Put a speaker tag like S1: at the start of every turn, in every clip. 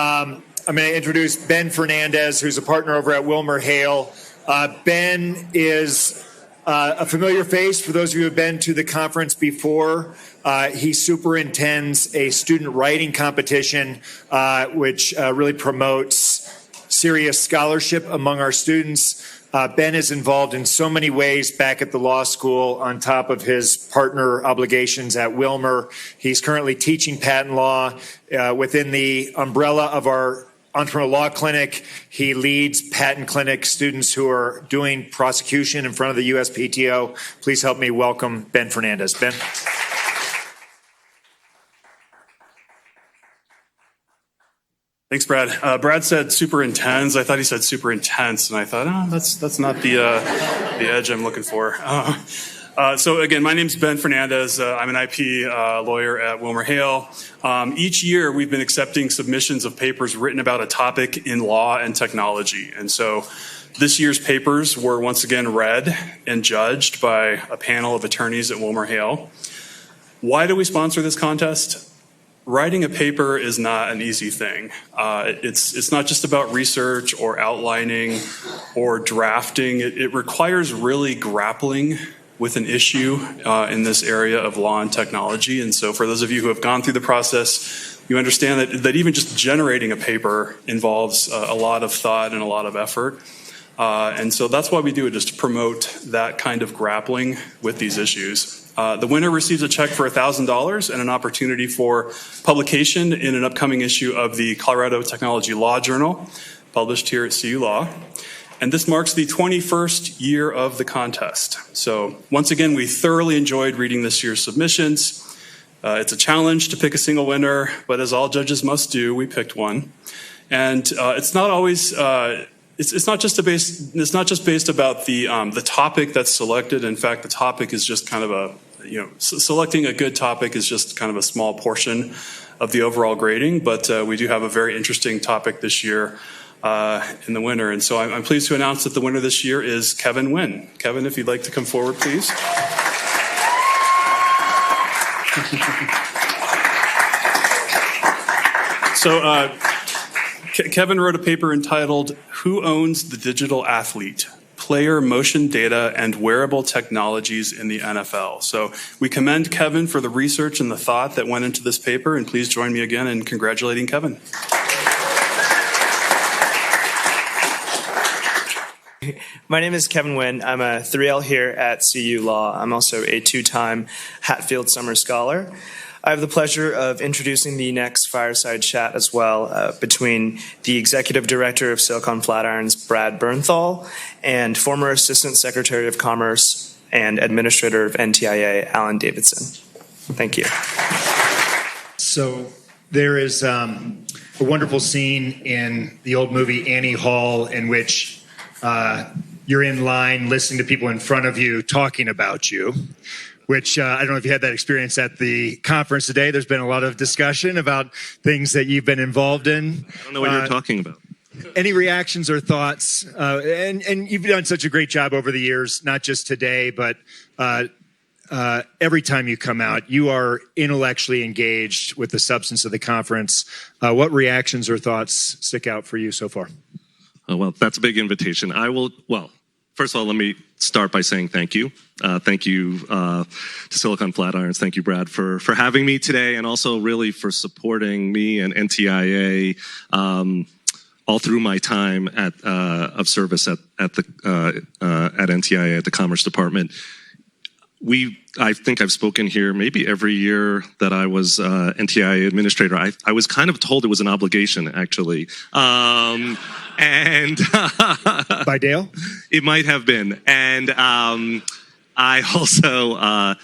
S1: I'm going to introduce Ben Fernandez, who's a partner over at WilmerHale. Ben is a familiar face for those of you who have been to the conference before. He superintends a student writing competition, which really promotes serious scholarship among our students. Ben is involved in so many ways back at the law school on top of his partner obligations at Wilmer. He's currently teaching patent law within the umbrella of our Entrepreneur Law Clinic. He leads patent clinic students who are doing prosecution in front of the USPTO. Please help me welcome Ben Fernandez. Ben.
S2: Thanks, Brad. Brad said super intense. I thought he said super intense, and I thought, oh, that's not the edge I'm looking for. So again, my name's Ben Fernandez. I'm an IP lawyer at WilmerHale. Each year, we've been accepting submissions of papers written about a topic in law and technology. And so this year's papers were once again read and judged by a panel of attorneys at WilmerHale. Why do we sponsor this contest? Writing a paper is not an easy thing. It's not just about research or outlining or drafting. It requires really grappling with an issue in this area of law and technology. And so for those of you who have gone through the process, you understand that even just generating a paper involves a lot of thought and a lot of effort. And so that's why we do it, just to promote that kind of grappling with these issues. The winner receives a check for $1,000 and an opportunity for publication in an upcoming issue of the Colorado Technology Law Journal, published here at CU Law. And this marks the 21st year of the contest. So once again, we thoroughly enjoyed reading this year's submissions. It's a challenge to pick a single winner, but as all judges must do, we picked one. And it's not always it's not just based about the topic that's selected. In fact, the topic is just kind of selecting a good topic is just kind of a small portion of the overall grading. But we do have a very interesting topic this year in the winner. And so I'm pleased to announce that the winner this year is Kevin Nguyen. Kevin, if you'd like to come forward, please. So Kevin wrote a paper entitled, "Who Owns the Digital Athlete? Player Motion Data and Wearable Technologies in the NFL." So we commend Kevin for the research and the thought that went into this paper, and please join me again in congratulating Kevin.
S3: My name is Kevin Nguyen. I'm a 3L here at CU Law. I'm also a two-time Hatfield Summer Scholar. I have the pleasure of introducing the next Fireside Chat as well between the Executive Director of Silicon Flatirons, Brad Bernthal, and former Assistant Secretary of Commerce and Administrator of NTIA, Alan Davidson. Thank you.
S1: So there is a wonderful scene in the old movie Annie Hall in which you're in line listening to people in front of you talking about you, which I don't know if you had that experience at the conference today. There's been a lot of discussion about things that you've been involved in.
S4: I don't know what you're talking about.
S1: Any reactions or thoughts? And you've done such a great job over the years, not just today, but every time you come out, you are intellectually engaged with the substance of the conference. What reactions or thoughts stick out for you so far?
S4: Well, that's a big invitation. First of all, let me start by saying thank you. Thank you to Silicon Flatirons. Thank you, Brad, for having me today, and also really for supporting me and NTIA all through my time of service at NTIA at the Commerce Department. I think I've spoken here maybe every year that I was NTIA administrator. I was kind of told it was an obligation, actually. And
S1: by Dale?
S4: It might have been. And I also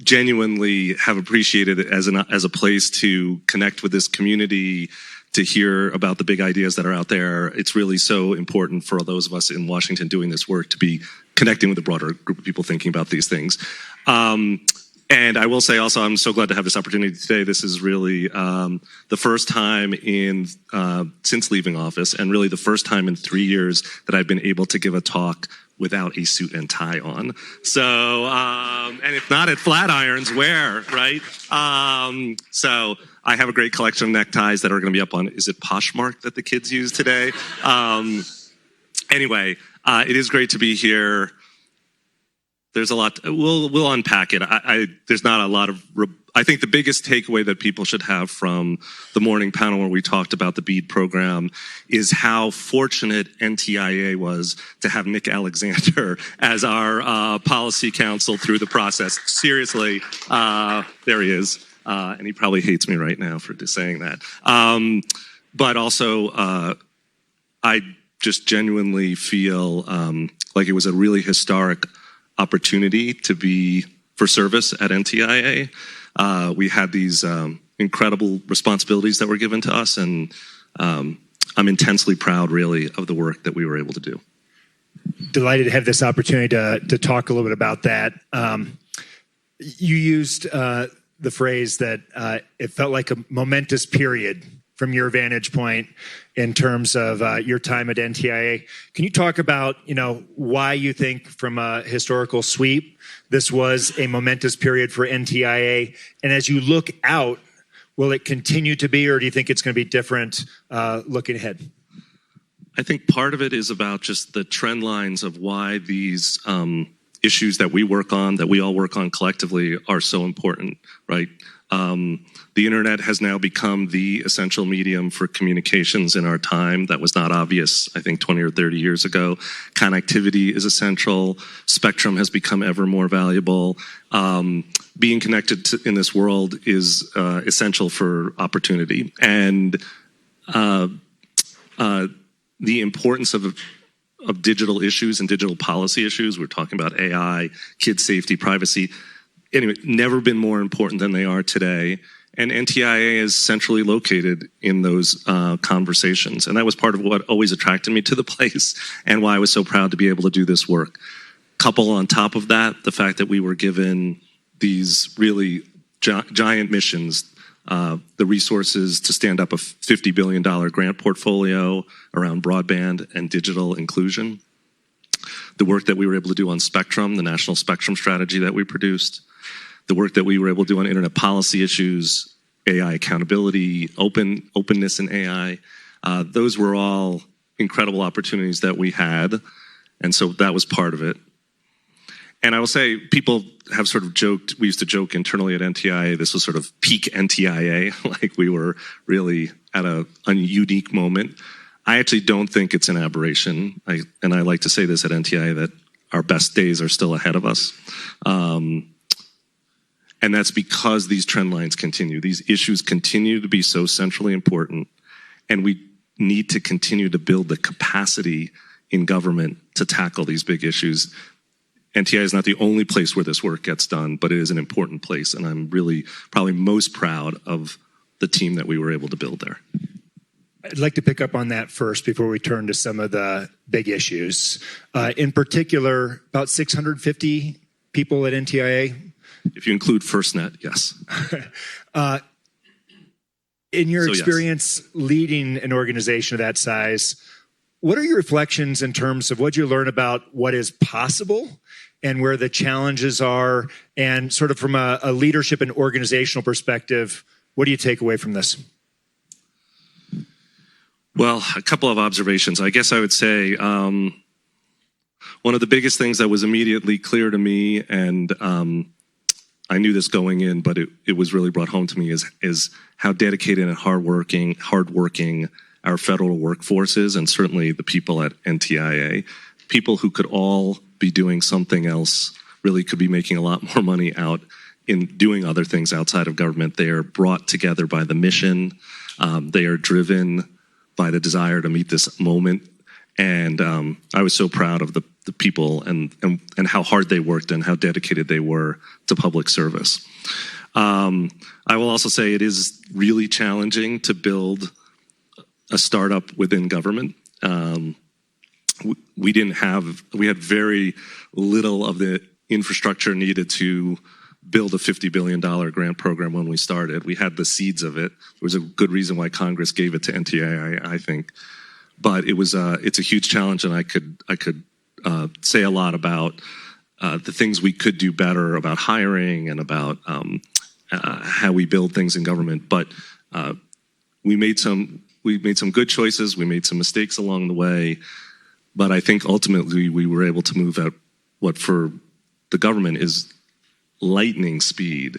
S4: genuinely have appreciated it as a place to connect with this community, to hear about the big ideas that are out there. It's really so important for those of us in Washington doing this work to be connecting with a broader group of people thinking about these things. And I will say also, I'm so glad to have this opportunity today. This is really the first time since leaving office, and really the first time in 3 years that I've been able to give a talk without a suit and tie on. So, and if not at Flatirons, where, right? So I have a great collection of neckties that are going to be up on, is it Poshmark that the kids use today? Anyway, it is great to be here. There's a lot. We'll unpack it. There's not a lot of. I think the biggest takeaway that people should have from the morning panel where we talked about the BEAD program is how fortunate NTIA was to have Nick Alexander as our policy counsel through the process. Seriously, there he is, and he probably hates me right now for saying that. But also, I just genuinely feel like it was a really historic opportunity to be for service at NTIA. We had these incredible responsibilities that were given to us, and I'm intensely proud, really, of the work that we were able to do.
S1: Delighted to have this opportunity to talk a little bit about that. You used the phrase that it felt like a momentous period from your vantage point in terms of your time at NTIA. Can you talk about, why you think from a historical sweep this was a momentous period for NTIA? And as you look out, will it continue to be, or do you think it's going to be different looking ahead?
S4: I think part of it is about just the trend lines of why these issues that we work on, that we all work on collectively, are so important, right? The internet has now become the essential medium for communications in our time. That was not obvious, I think, 20 or 30 years ago. Connectivity is essential. Spectrum has become ever more valuable. Being connected in this world is essential for opportunity. And the importance of digital issues and digital policy issues, we're talking about AI, kid safety, privacy, anyway, never been more important than they are today. And NTIA is centrally located in those conversations. And that was part of what always attracted me to the place and why I was so proud to be able to do this work. Couple on top of that, the fact that we were given these really giant missions, the resources to stand up a $50 billion grant portfolio around broadband and digital inclusion. The work that we were able to do on spectrum, the national spectrum strategy that we produced. The work that we were able to do on internet policy issues, AI accountability, openness in AI. Those were all incredible opportunities that we had. And so that was part of it. And I will say, people have sort of joked, we used to joke internally at NTIA, this was sort of peak NTIA, like we were really at a unique moment. I actually don't think it's an aberration. And I like to say this at NTIA, that our best days are still ahead of us. And that's because these trend lines continue. These issues continue to be so centrally important, and we need to continue to build the capacity in government to tackle these big issues. NTIA is not the only place where this work gets done, but it is an important place, and I'm really probably most proud of the team that we were able to build there.
S1: I'd like to pick up on that first before we turn to some of the big issues. In particular, about 650 people at NTIA.
S4: If you include FirstNet, yes.
S1: In your experience leading an organization of that size, what are your reflections in terms of what you learn about what is possible and where the challenges are? And sort of from a leadership and organizational perspective, what do you take away from this?
S4: Well, a couple of observations. I guess I would say one of the biggest things that was immediately clear to me, and I knew this going in, but it was really brought home to me, is how dedicated and hardworking our federal workforce is, and certainly the people at NTIA. People who could all be doing something else, really could be making a lot more money out in doing other things outside of government. They are brought together by the mission. They are driven by the desire to meet this moment. And I was so proud of the people and how hard they worked and how dedicated they were to public service. I will also say it is really challenging to build a startup within government. We had very little of the infrastructure needed to build a $50 billion grant program when we started. We had the seeds of it. There was a good reason why Congress gave it to NTIA, I think. But it's a huge challenge, and I could say a lot about the things we could do better about hiring and about how we build things in government. But we made some good choices. We made some mistakes along the way. But I think ultimately we were able to move at what for the government is lightning speed.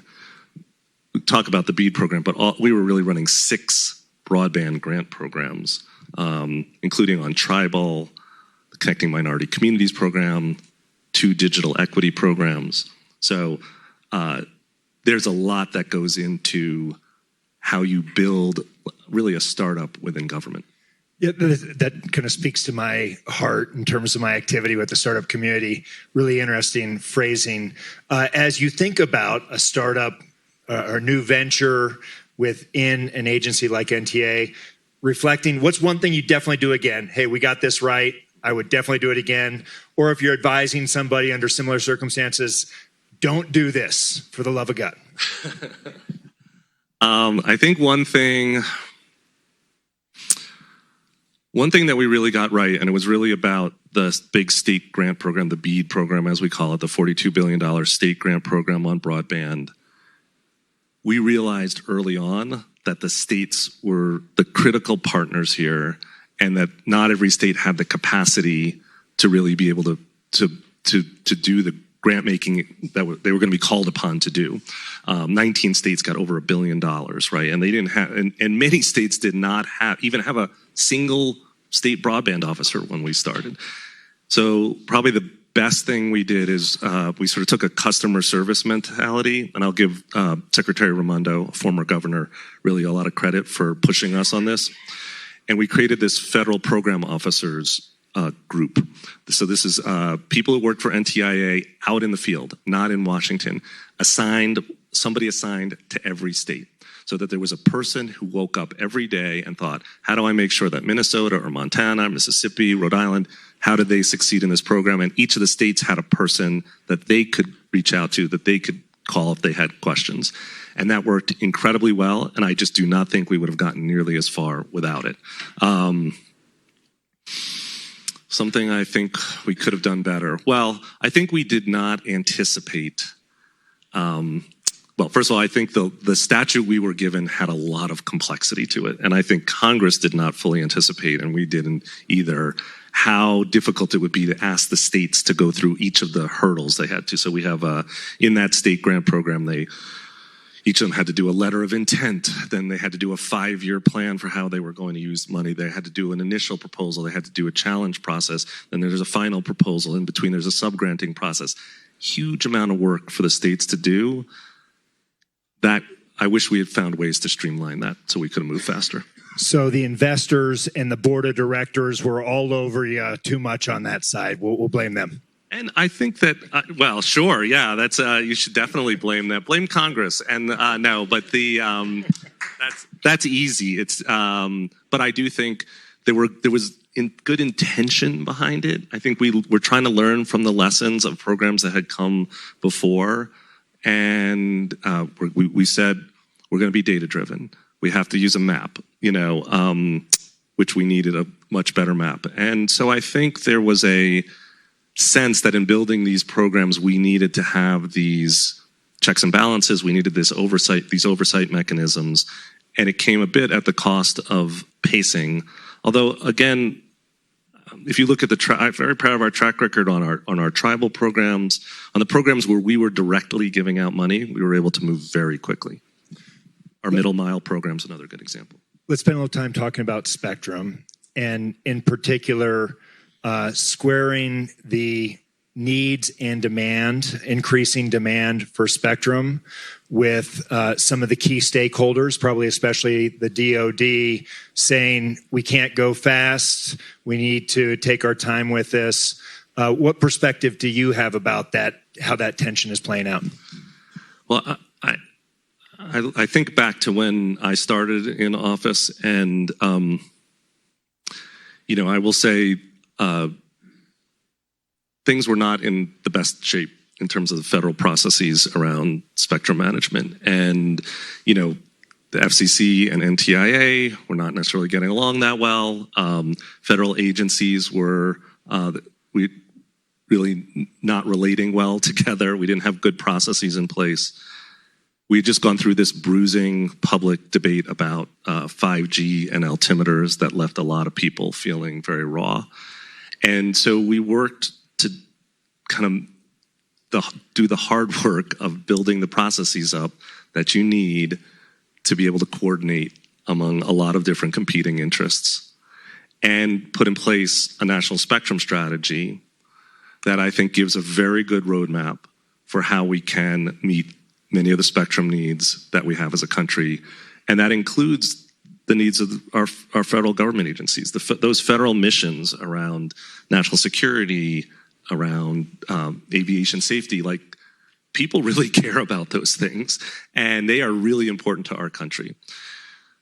S4: We talk about the BEAD program, but we were really running 6 broadband grant programs, including on tribal, the Connecting Minority Communities program, 2 digital equity programs. So there's a lot that goes into how you build really a startup within government.
S5: Yeah, that kind of speaks to my heart in terms of my activity with the startup community. Really interesting phrasing. As you think about a startup or new venture within an agency like NTA, reflecting, what's one thing you definitely do again? Hey, we got this right. I would definitely do it again. Or if you're advising somebody under similar circumstances, don't do this for the love of God.
S4: I think one thing that we really got right, and it was really about the big state grant program, the BEAD program, as we call it, the $42 billion state grant program on broadband. We realized early on that the states were the critical partners here, and that not every state had the capacity to really be able to do the grant making that they were going to be called upon to do. 19 states got over $1 billion, right? And they didn't have, and many states did not even have a single state broadband officer when we started. So probably the best thing we did is we sort of took a customer service mentality, and I'll give Secretary Raimondo, a former governor, really a lot of credit for pushing us on this. And we created this federal program officers group. So this is people who work for NTIA out in the field, not in Washington, somebody assigned to every state, so that there was a person who woke up every day and thought, how do I make sure that Minnesota or Montana, Mississippi, Rhode Island, how did they succeed in this program? And each of the states had a person that they could reach out to, that they could call if they had questions. And that worked incredibly well, and I just do not think we would have gotten nearly as far without it. Something I think we could have done better. Well, I think we did not anticipate. Well, first of all, I think the statute we were given had a lot of complexity to it. And I think Congress did not fully anticipate, and we didn't either, how difficult it would be to ask the states to go through each of the hurdles they had to. So we have, in that state grant program, each of them had to do a letter of intent. Then they had to do a 5-year plan for how they were going to use money. They had to do an initial proposal. They had to do a challenge process. Then there's a final proposal. In between, there's a sub-granting process. Huge amount of work for the states to do. That I wish we had found ways to streamline that so we could have moved faster.
S5: So the investors and the board of directors were all over you too much on that side. We'll blame them.
S4: And I think that, well, sure, yeah, that's you should definitely blame that. Blame Congress, and no, but that's easy. It's, but I do think there was good intention behind it. I think we're trying to learn from the lessons of programs that had come before, and we said we're going to be data driven. We have to use a map, which we needed a much better map, and so I think there was a sense that in building these programs, we needed to have these checks and balances. We needed these oversight mechanisms, and it came a bit at the cost of pacing. Although, again, if you look at I'm very proud of our track record on our tribal programs. On the programs where we were directly giving out money, we were able to move very quickly. Our middle mile program is another good example.
S5: Let's spend a little time talking about spectrum, and in particular, squaring the needs and increasing demand for spectrum with some of the key stakeholders, probably especially the DoD, saying we can't go fast, we need to take our time with this. What perspective do you have about that, how that tension is playing out?
S4: Well, I think back to when I started in office, and I will say things were not in the best shape in terms of the federal processes around spectrum management. And, you know, the FCC and NTIA were not necessarily getting along that well. Federal agencies were really not relating well together. We didn't have good processes in place. We had just gone through this bruising public debate about 5G and altimeters that left a lot of people feeling very raw. And so we worked to kind of do the hard work of building the processes up that you need to be able to coordinate among a lot of different competing interests and put in place a national spectrum strategy that I think gives a very good roadmap for how we can meet many of the spectrum needs that we have as a country. And that includes the needs of our federal government agencies, those federal missions around national security, around aviation safety. Like, people really care about those things, and they are really important to our country.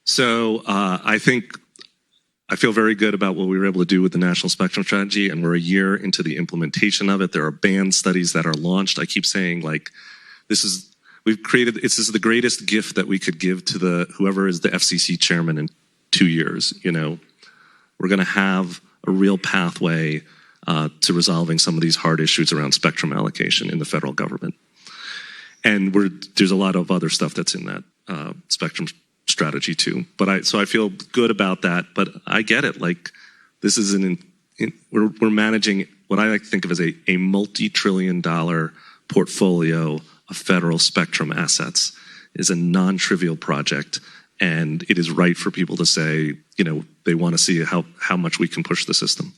S4: So I feel very good about what we were able to do with the National Spectrum Strategy, and we're a year into the implementation of it. There are band studies that are launched. I keep saying, like, this is the greatest gift that we could give to whoever is the FCC chairman in 2 years. You know, we're going to have a real pathway to resolving some of these hard issues around spectrum allocation in the federal government. And there's a lot of other stuff that's in that spectrum strategy too. But so I feel good about that. But I get it. Like, this is we're managing what I like to think of as a multi-trillion-dollar portfolio of federal spectrum assets. Is a non-trivial project, and it is right for people to say, you know, they want to see how much we can push the system.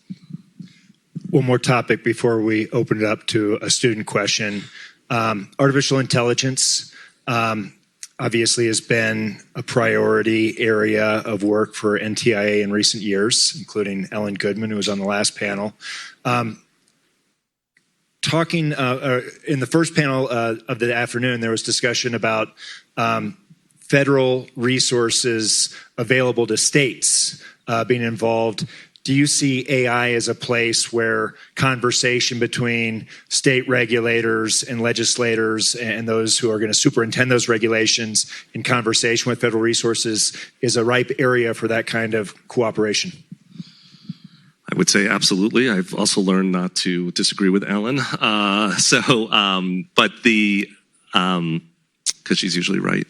S5: One more topic before we open it up to a student question. Artificial intelligence obviously has been a priority area of work for NTIA in recent years, including Ellen Goodman, who was on the last panel. Talking in the first panel of the afternoon, there was discussion about federal resources available to states being involved. Do you see AI as a place where conversation between state regulators and legislators and those who are going to superintend those regulations in conversation with federal resources is a ripe area for that kind of cooperation?
S4: I would say absolutely. I've also learned not to disagree with Ellen. But because she's usually right.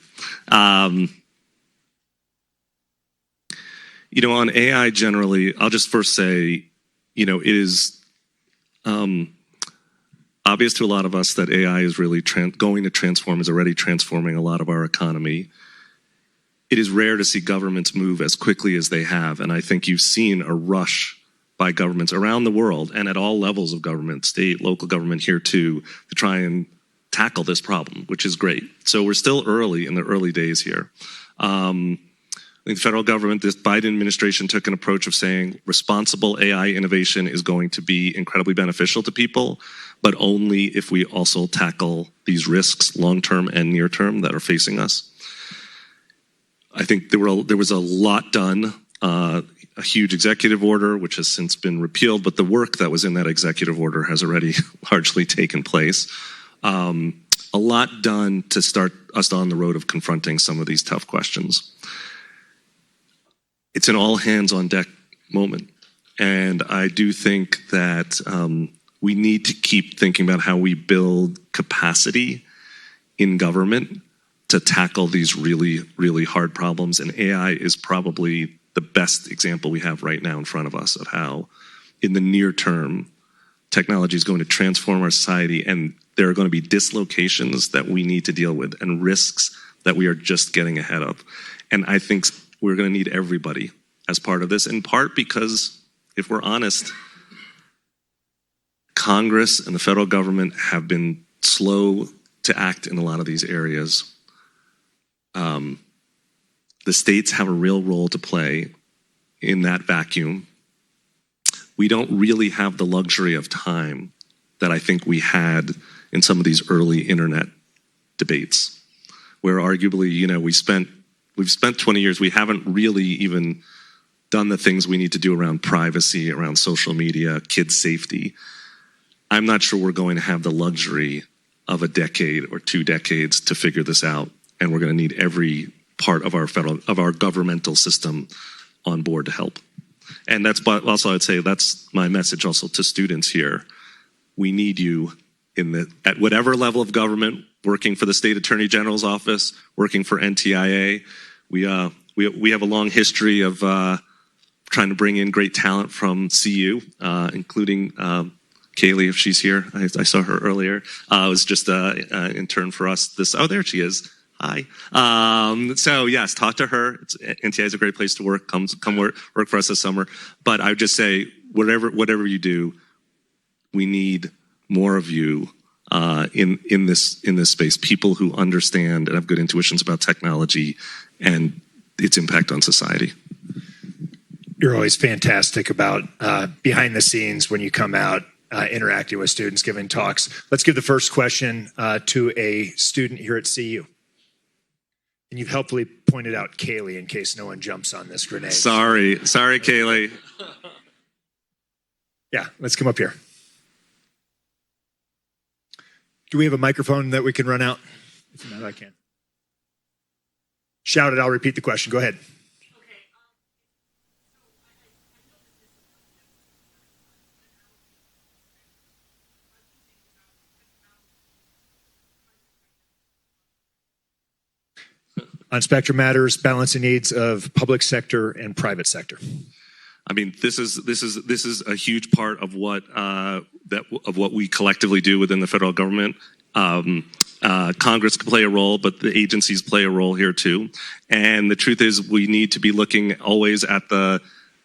S4: You know, on AI generally, I'll just first say, you know, it is obvious to a lot of us that AI is really going to transform, is already transforming a lot of our economy. It is rare to see governments move as quickly as they have, and I think you've seen a rush by governments around the world and at all levels of government, state, local government here too, to try and tackle this problem, which is great. So we're still early in the early days here. I think the federal government, this Biden administration took an approach of saying responsible AI innovation is going to be incredibly beneficial to people, but only if we also tackle these risks long-term and near-term that are facing us. I think there was a lot done, a huge executive order, which has since been repealed, but the work that was in that executive order has already largely taken place. A lot done to start us on the road of confronting some of these tough questions. It's an all-hands-on-deck moment, and I do think that we need to keep thinking about how we build capacity in government to tackle these really, really hard problems, and AI is probably the best example we have right now in front of us of how, in the near term, technology is going to transform our society, and there are going to be dislocations that we need to deal with and risks that we are just getting ahead of. And I think we're going to need everybody as part of this, in part because, if we're honest, Congress and the federal government have been slow to act in a lot of these areas. The states have a real role to play in that vacuum. We don't really have the luxury of time that I think we had in some of these early internet debates, where arguably, you know, we've spent 20 years, we haven't really even done the things we need to do around privacy, around social media, kids' safety. I'm not sure we're going to have the luxury of a decade or 2 decades to figure this out, and we're going to need every part of our governmental system on board to help. And that's also, I'd say that's my message also to students here. We need you at whatever level of government, working for the state attorney general's office, working for NTIA. We have a long history of trying to bring in great talent from CU, including Kaylee, if she's here. I saw her earlier. Was just an intern for us. There she is. Hi. So yes, talk to her. NTIA is a great place to work. Come work for us this summer. But I would just say, whatever you do, we need more of you in this space. People who understand and have good intuitions about technology and its impact on society.
S5: You're always fantastic about behind the scenes when you come out interacting with students, giving talks. Let's give the first question to a student here at CU. And you've helpfully pointed out Kaylee in case no one jumps on this grenade.
S4: Sorry, Kaylee.
S5: Yeah, let's come up here. Do we have a microphone that we can run out? If not, I can. Shout it, I'll repeat the question. Go ahead. On Spectrum Matters, balancing needs of public sector and private sector.
S4: I mean, this is a huge part of what we collectively do within the federal government. Congress can play a role, but the agencies play a role here too. And the truth is, we need to be looking always at the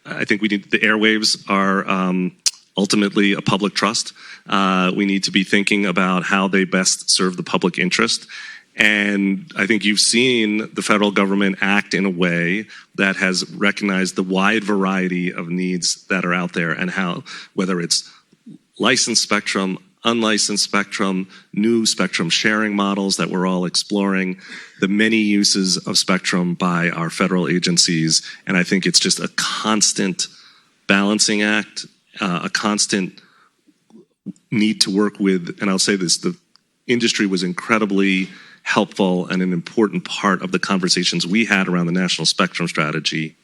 S4: airwaves are ultimately a public trust. We need to be thinking about how they best serve the public interest. And I think you've seen the federal government act in a way that has recognized the wide variety of needs that are out there and how, whether it's licensed spectrum, unlicensed spectrum, new spectrum sharing models that we're all exploring, the many uses of spectrum by our federal agencies. And I think it's just a constant balancing act, a constant need to work with, and I'll say this, the industry was incredibly helpful and an important part of the conversations we had around the national spectrum strategy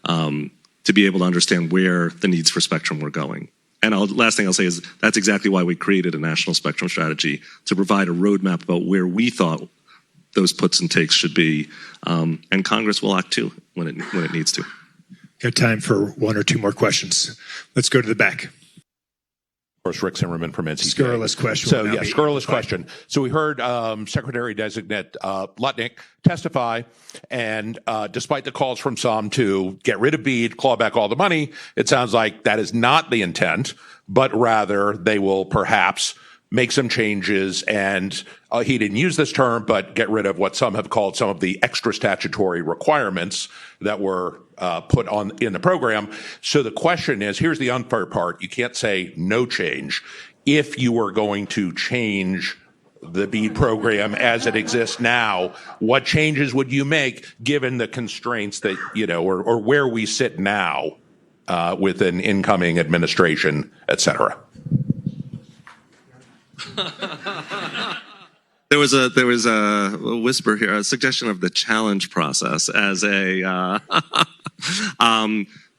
S4: to be able to understand where the needs for spectrum were going. And last thing I'll say is that's exactly why we created a national spectrum strategy, to provide a roadmap about where we thought those puts and takes should be. And Congress will act too when it needs to.
S5: Got time for 1 or 2 more questions. Let's go to the back.
S6: Of course, Rick Zimmerman from NTIA.
S5: Scurrilous question.
S6: So, yeah, scurrilous question. So we heard Secretary-designate Lutnick testify, and despite the calls from some to get rid of BEAD, claw back all the money, it sounds like that is not the intent, but rather they will perhaps make some changes and he didn't use this term, but get rid of what some have called some of the extra statutory requirements that were put on in the program. So the question is, here's the unfair part. You can't say no change. If you were going to change the BEAD program as it exists now, what changes would you make given the constraints that, or where we sit now with an incoming administration, et cetera?
S4: There was a whisper here, a suggestion of the challenge process as a.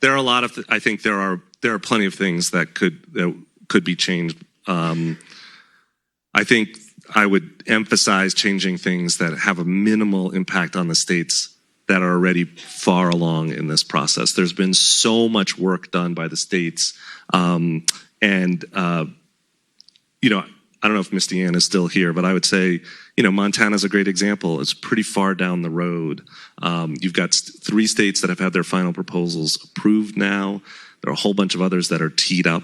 S4: There are a lot of. I think there are plenty of things that could be changed. I think I would emphasize changing things that have a minimal impact on the states that are already far along in this process. There's been so much work done by the states, I don't know if Ms. Deanne is still here, but I would say, Montana's a great example. It's pretty far down the road. You've got 3 states that have had their final proposals approved now. There are a whole bunch of others that are teed up.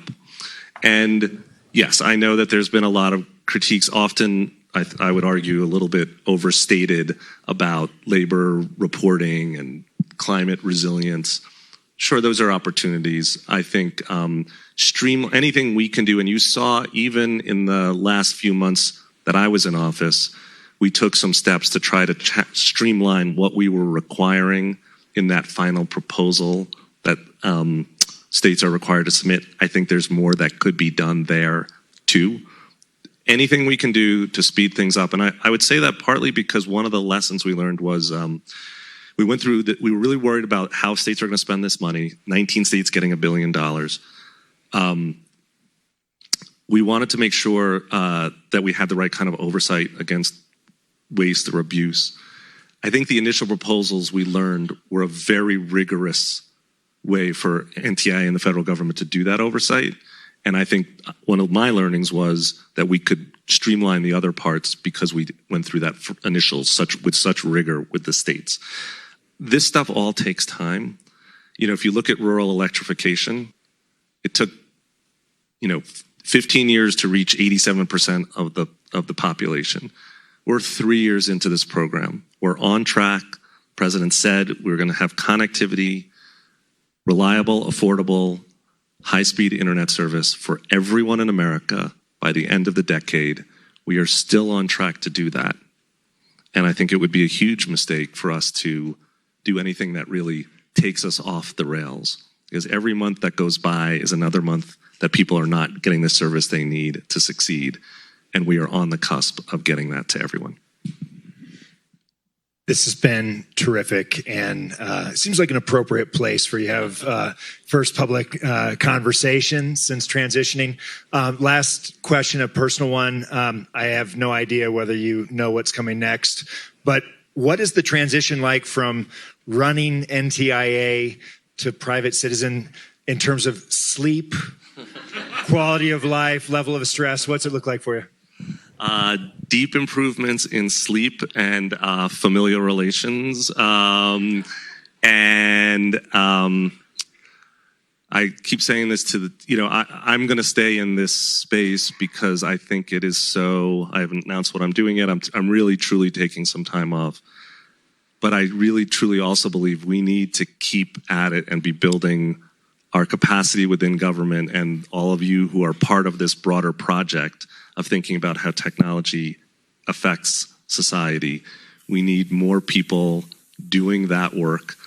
S4: And yes, I know that there's been a lot of critiques, often, I would argue, a little bit overstated about labor reporting and climate resilience. Sure, those are opportunities. I think anything we can do, and you saw even in the last few months that I was in office, we took some steps to try to streamline what we were requiring in that final proposal that states are required to submit. I think there's more that could be done there too. anything we can do to speed things up. And I would say that partly because one of the lessons we learned was we went through that. We were really worried about how states are going to spend this money. 19 states getting $1 billion. We wanted to make sure that we had the right kind of oversight against waste or abuse. I think the initial proposals we learned were a very rigorous way for NTIA and the federal government to do that oversight. And I think one of my learnings was that we could streamline the other parts because we went through that initial with such rigor with the states. This stuff all takes time. If you look at rural electrification, it took, 15 years to reach 87% of the population. We're 3 years into this program. We're on track. The president said we're going to have connectivity, reliable, affordable, high-speed internet service for everyone in America by the end of the decade. We are still on track to do that. And I think it would be a huge mistake for us to do anything that really takes us off the rails. Because every month that goes by is another month that people are not getting the service they need to succeed. And we are on the cusp of getting that to everyone.
S5: This has been terrific, and it seems like an appropriate place for you to have first public conversation since transitioning. Last question, a personal one. I have no idea whether you know what's coming next, but what is the transition like from running NTIA to private citizen in terms of sleep, quality of life, level of stress? What's it look like for you?
S4: Deep improvements in sleep and familial relations. I keep saying this to I'm going to stay in this space because I think it is so, I haven't announced what I'm doing yet. I'm really, truly taking some time off. But I really, truly also believe we need to keep at it and be building our capacity within government, and all of you who are part of this broader project of thinking about how technology affects society. We need more people doing that work.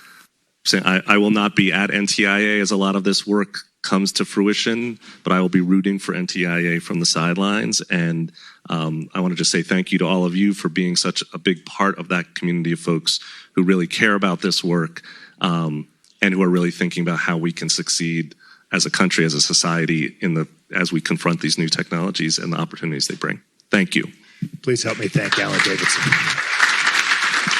S4: I will not be at NTIA as a lot of this work comes to fruition, but I will be rooting for NTIA from the sidelines. And I want to just say thank you to all of you for being such a big part of that community of folks who really care about this work and who are really thinking about how we can succeed as a country, as a society, as we confront these new technologies and the opportunities they bring. Thank you.
S5: Please help me thank Alan Davidson.